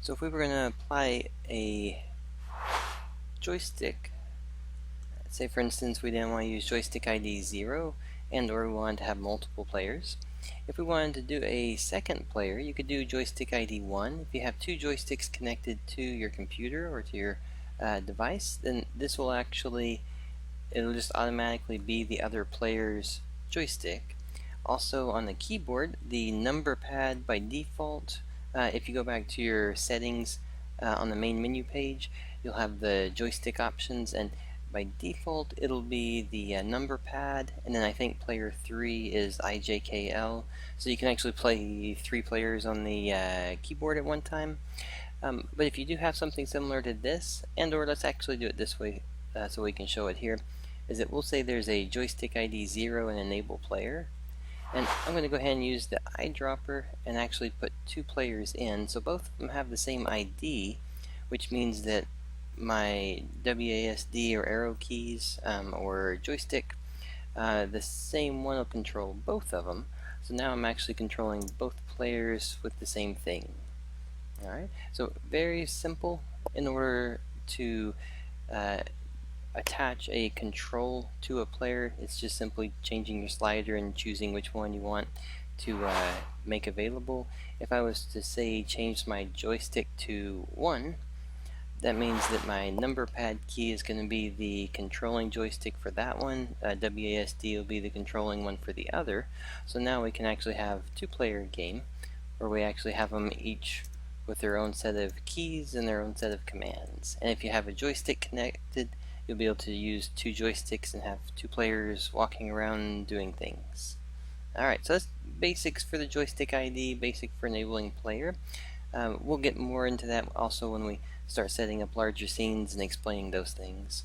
So if we were going to apply a joystick, say for instance we didn't want to use joystick ID 0 and or we wanted to have multiple players. If we wanted to do a second player, you could do joystick ID 1. If you have two joysticks connected to your computer or to your device, then this will it'll just automatically be the other player's joystick. Also on the keyboard, the number pad by default, if you go back to your settings on the main menu page, you'll have the joystick options, and by default it'll be the number pad, and then I think player 3 is IJKL, so you can actually play 3 players on the keyboard at one time. But if you do have something similar to this, and or let's actually do it this way so we can show it here, is that we'll say there's a joystick ID 0 and enable player. And I'm going to go ahead and use the eyedropper and actually put 2 players in, so both of them have the same ID, which means that my WASD or arrow keys or joystick, the same one will control both of them. So now I'm actually controlling both players with the same thing. Alright, so very simple. In order to attach a control to a player, it's just simply changing your slider and choosing which one you want to make available. If I was to say change my joystick to 1, that means that my number pad key is going to be the controlling joystick for that one, WASD will be the controlling one for the other. So now we can actually have 2-player game where we actually have them each with their own set of keys and their own set of commands. And if you have a joystick connected, you'll be able to use 2 joysticks and have 2 players walking around doing things. Alright, so that's basics for the joystick ID, basic for enabling player. We'll get more into that also when we start setting up larger scenes and explaining those things.